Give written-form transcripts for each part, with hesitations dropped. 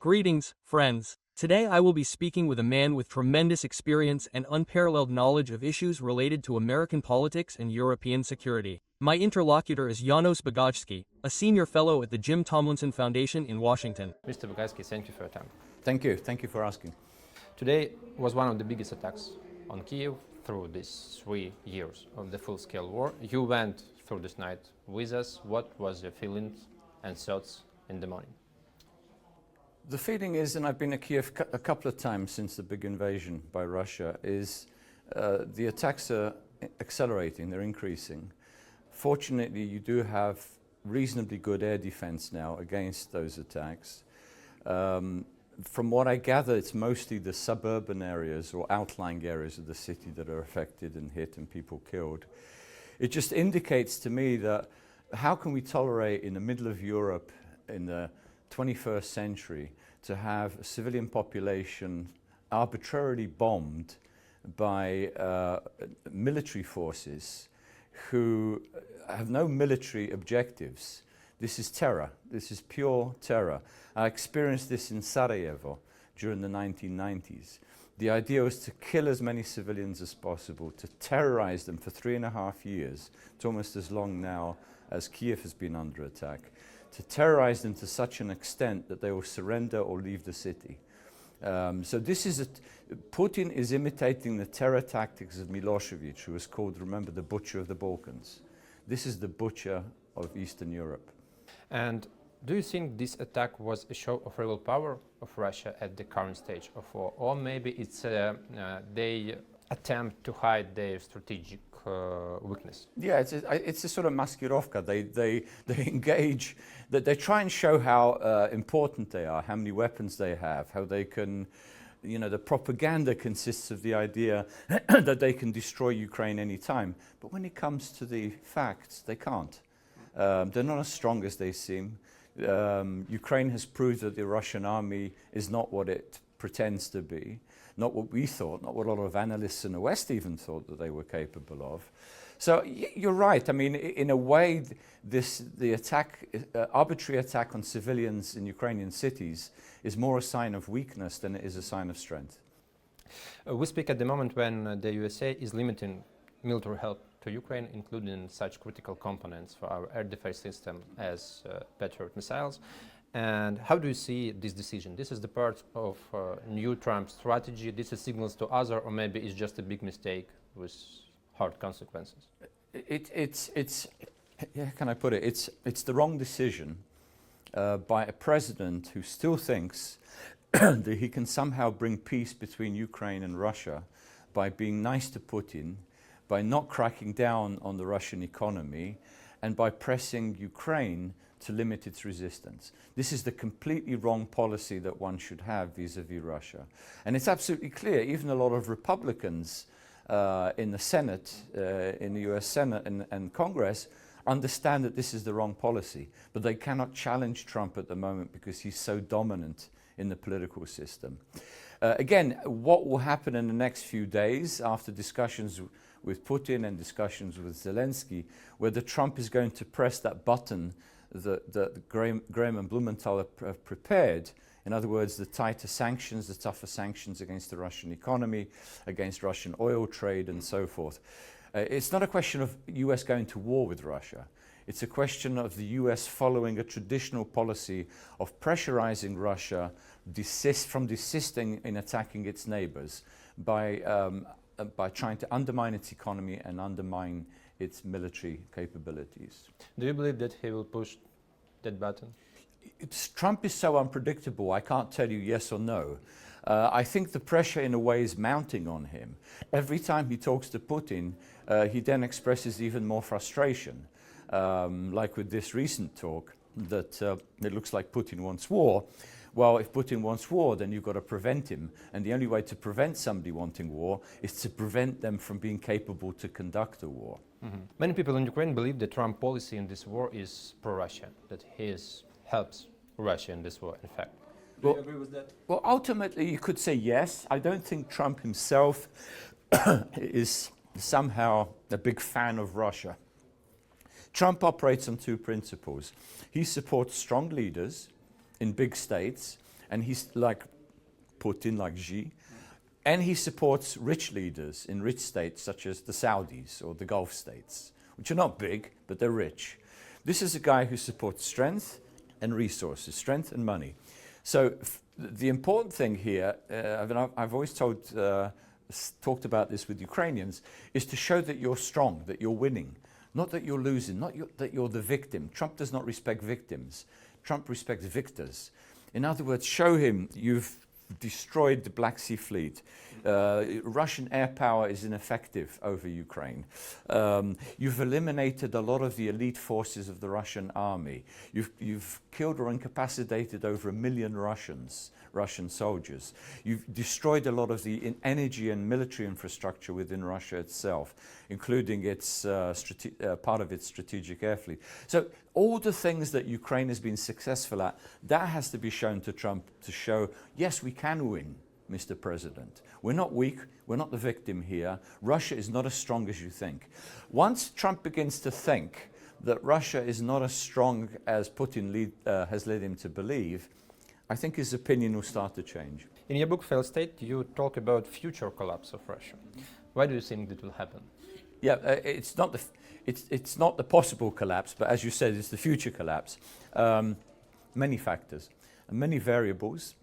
Greetings, friends. Today I will be speaking with a man with tremendous experience and unparalleled knowledge of issues related to American politics and European security. My interlocutor is Janusz Bugajski, a senior fellow at the Jamestown Foundation in Washington. Mr. Bugajski, thank you for your time. Thank you. Thank you for asking. Today was one of the biggest attacks on Kyiv through these 3 years of the full-scale war. You went through this night with us. What was your feelings and thoughts in the morning? The feeling is, and I've been to Kyiv a couple of times since the big invasion by Russia, is the attacks are accelerating, they're increasing. Fortunately, you do have reasonably good air defense now against those attacks. From what I gather, it's mostly the suburban areas or outlying areas of the city that are affected and hit and people killed. It just indicates to me that how can we tolerate in the middle of Europe in the 21st century to have a civilian population arbitrarily bombed by military forces who have no military objectives. This is terror. This is pure terror. I experienced this in Sarajevo during the 1990s. The idea was to kill as many civilians as possible, to terrorize them for 3.5 years. It's almost as long now as Kyiv has been under attack. To terrorize them to such an extent that they will surrender or leave the city. So this is Putin is imitating the terror tactics of Milosevic, who was called, remember, the butcher of the Balkans. This is the butcher of Eastern Europe. And do you think this attack was a show of real power of Russia at the current stage of war, or maybe it's they attempt to hide their strategic weakness? Yeah, it's a sort of maskirovka. They engage, that they try and show how important they are, how many weapons they have, how they can, you know, the propaganda consists of the idea that they can destroy Ukraine anytime. But when it comes to the facts, they can't. They're not as strong as they seem. Ukraine has proved that the Russian army is not what it pretends to be. Not what we thought, not what a lot of analysts in the West even thought that they were capable of. So you're right. I mean, in a way, the attack, arbitrary attack on civilians in Ukrainian cities is more a sign of weakness than it is a sign of strength. We speak at the moment when the USA is limiting military help to Ukraine, including such critical components for our air defense system as Patriot missiles. And how do you see this decision? This is the part of new Trump strategy. This is signals to others, or maybe it's just a big mistake with hard consequences. Yeah, can I put it? It's the wrong decision by a president who still thinks that he can somehow bring peace between Ukraine and Russia by being nice to Putin, by not cracking down on the Russian economy, and by pressing Ukraine to limit its resistance. This is the completely wrong policy that one should have vis-à-vis Russia. And it's absolutely clear, even a lot of Republicans in the Senate, in the US Senate and Congress, understand that this is the wrong policy. But they cannot challenge Trump at the moment because he's so dominant in the political system. Again, what will happen in the next few days after discussions with Putin and discussions with Zelensky, whether Trump is going to press that button that Graham and Blumenthal have prepared. In other words, the tighter sanctions, the tougher sanctions against the Russian economy, against Russian oil trade and so forth. It's not a question of US going to war with Russia. It's a question of the US following a traditional policy of pressurizing Russia from desisting in attacking its neighbors by trying to undermine its economy and undermine its military capabilities. Do you believe that he will push that button? Trump is so unpredictable, I can't tell you yes or no. I think the pressure in a way is mounting on him. Every time he talks to Putin, he then expresses even more frustration. Like with this recent talk, that it looks like Putin wants war. Well, if Putin wants war, then you've got to prevent him. And the only way to prevent somebody wanting war is to prevent them from being capable to conduct a war. Mm-hmm. Many people in Ukraine believe that Trump policy in this war is pro-Russia, that he helps Russia in this war, in fact. Do you agree with that? Well, ultimately, you could say yes. I don't think Trump himself is somehow a big fan of Russia. Trump operates on two principles. He supports strong leaders in big states and he's like Putin, like Xi, and he supports rich leaders in rich states such as the Saudis or the Gulf states, which are not big, but they're rich. This is a guy who supports strength and resources, strength and money. So the important thing here, I've always talked about this with Ukrainians, is to show that you're strong, that you're winning, not that you're losing, that you're the victim. Trump does not respect victims. Trump respects victors. In other words, show him you've destroyed the Black Sea Fleet. Russian air power is ineffective over Ukraine. You've eliminated a lot of the elite forces of the Russian army. You've killed or incapacitated over 1 million Russian soldiers. You've destroyed a lot of the energy and military infrastructure within Russia itself, including its part of its strategic air fleet. So all the things that Ukraine has been successful at, that has to be shown to Trump to show, yes, we can win, Mr. President. We're not weak, we're not the victim here. Russia is not as strong as you think. Once Trump begins to think that Russia is not as strong as Putin has led him to believe, I think his opinion will start to change. In your book, Failed State, you talk about future collapse of Russia. Why do you think that will happen? Yeah, it's not the possible collapse, but as you said, it's the future collapse. Many factors, many variables,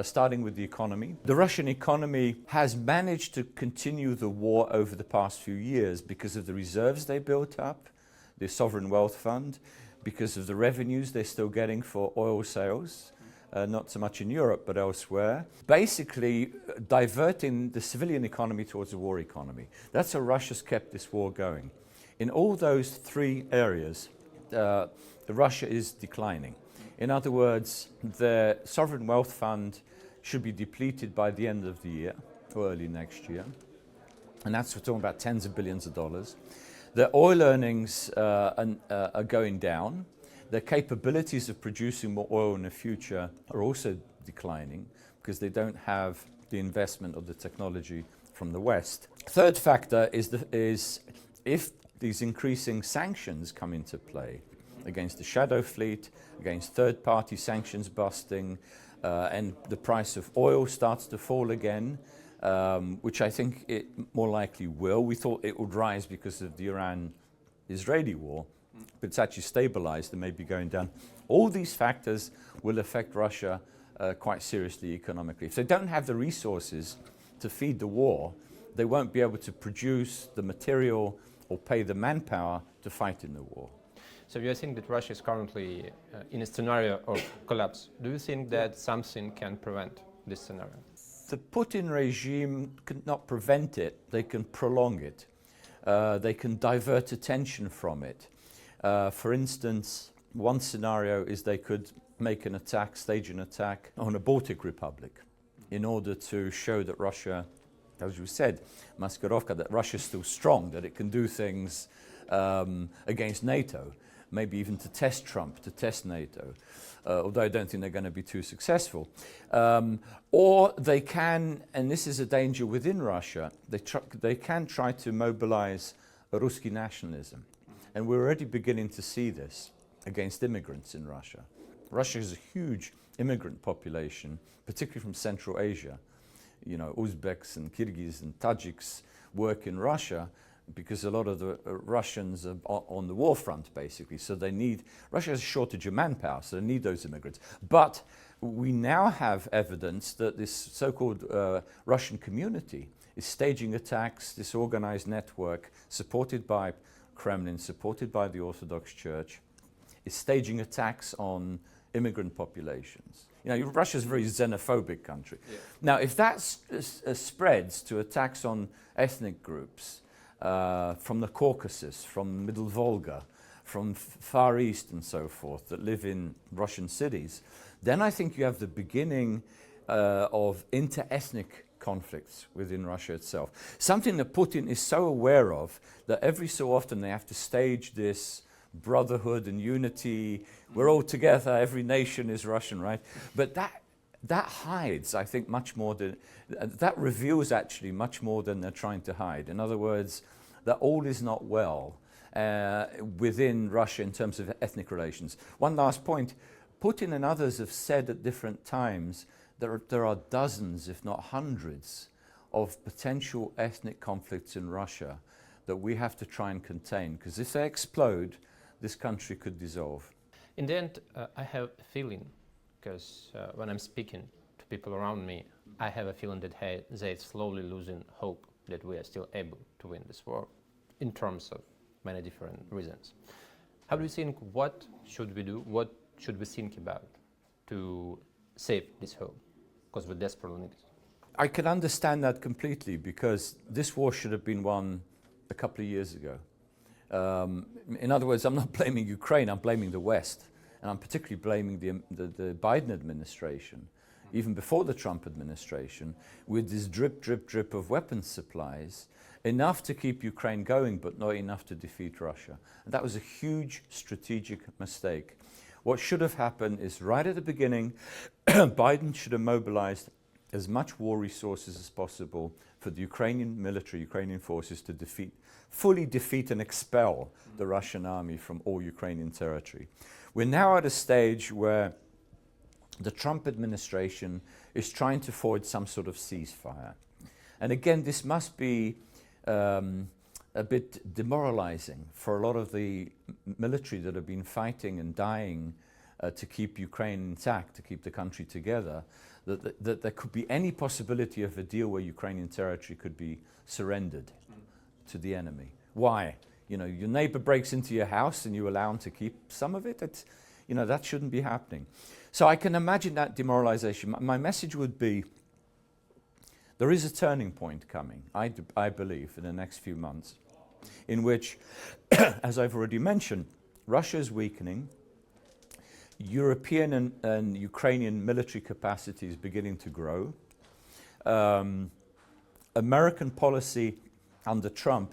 starting with the economy. The Russian economy has managed to continue the war over the past few years because of the reserves they built up, the sovereign wealth fund, because of the revenues they're still getting for oil sales. Not so much in Europe, but elsewhere. Basically, diverting the civilian economy towards a war economy. That's how Russia's kept this war going. In all those three areas, Russia is declining. In other words, the sovereign wealth fund should be depleted by the end of the year, or early next year. And that's, we're talking about tens of billions of dollars. The oil earnings are going down. Their capabilities of producing more oil in the future are also declining because they don't have the investment of the technology from the West. Third factor is if these increasing sanctions come into play against the shadow fleet, against third-party sanctions busting, and the price of oil starts to fall again, which I think it more likely will. We thought it would rise because of the Iran-Israeli war, but it's actually stabilized and may be going down. All these factors will affect Russia quite seriously economically. If they don't have the resources to feed the war, they won't be able to produce the material or pay the manpower to fight in the war. So you think that Russia is currently in a scenario of collapse. Do you think that something can prevent this scenario? The Putin regime cannot prevent it, they can prolong it. They can divert attention from it. For instance, one scenario is they could make an attack, stage an attack on a Baltic Republic in order to show that Russia, as you said, Maskirovka, that Russia's still strong, that it can do things against NATO, maybe even to test Trump, to test NATO, although I don't think they're going to be too successful. Or they can, and this is a danger within Russia, they can try to mobilize a Ruski nationalism. And we're already beginning to see this against immigrants in Russia. Russia has a huge immigrant population, particularly from Central Asia. You know, Uzbeks and Kyrgyz and Tajiks work in Russia because a lot of the Russians are on the war front, basically. So Russia has a shortage of manpower, so they need those immigrants. But we now have evidence that this so-called Russian community is staging attacks, this organized network supported by Kremlin, supported by the Orthodox Church, is staging attacks on immigrant populations. You know, Russia's a very xenophobic country. Yeah. Now, if that spreads to attacks on ethnic groups from the Caucasus, from Middle Volga, from Far East and so forth that live in Russian cities, then I think you have the beginning of inter-ethnic conflicts within Russia itself. Something that Putin is so aware of that every so often they have to stage this brotherhood and unity. We're all together, every nation is Russian, right? But that hides, I think, much more than, that reveals actually much more than they're trying to hide. In other words, that all is not well within Russia in terms of ethnic relations. One last point, Putin and others have said at different times there are dozens, if not hundreds, of potential ethnic conflicts in Russia that we have to try and contain, because if they explode, this country could dissolve. In the end, I have a feeling, because when I'm speaking to people around me, I have a feeling that they're slowly losing hope that we are still able to win this war, in terms of many different reasons. How do you think, what should we do, what should we think about to save this hope? Because we desperately need it. I can understand that completely, because this war should have been won a couple of years ago. In other words, I'm not blaming Ukraine, I'm blaming the West. And I'm particularly blaming the Biden administration, even before the Trump administration, with this drip, drip, drip of weapons supplies, enough to keep Ukraine going, but not enough to defeat Russia. And that was a huge strategic mistake. What should have happened is, right at the beginning, Biden should have mobilized as much war resources as possible for the Ukrainian military, Ukrainian forces to fully defeat and expel the Russian army from all Ukrainian territory. We're now at a stage where the Trump administration is trying to forge some sort of ceasefire. And again, this must be a bit demoralizing for a lot of the military that have been fighting and dying to keep Ukraine intact, to keep the country together, that there could be any possibility of a deal where Ukrainian territory could be surrendered to the enemy. Why? You know, your neighbor breaks into your house and you allow him to keep some of it. It's, you know, that shouldn't be happening. So I can imagine that demoralization. My message would be, there is a turning point coming, I believe, in the next few months, in which, as I've already mentioned, Russia is weakening, European and Ukrainian military capacity is beginning to grow. American policy under Trump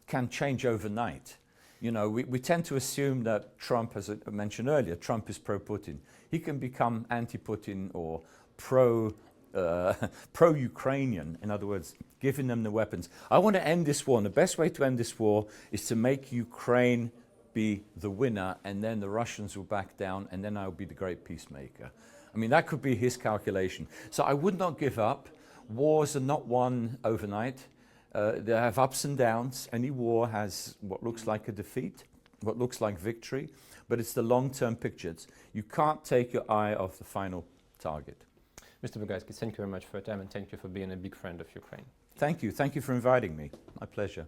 can change overnight. You know, we tend to assume that Trump, as I mentioned earlier, Trump is pro-Putin. He can become anti-Putin or pro-Ukrainian, in other words, giving them the weapons. I want to end this war, and the best way to end this war is to make Ukraine be the winner, and then the Russians will back down, and then I'll be the great peacemaker. I mean, that could be his calculation. So I would not give up. Wars are not won overnight. They have ups and downs. Any war has what looks like a defeat, what looks like victory, but it's the long-term picture. You can't take your eye off the final target. Mr. Bugajski, thank you very much for your time, and thank you for being a big friend of Ukraine. Thank you. Thank you for inviting me. My pleasure.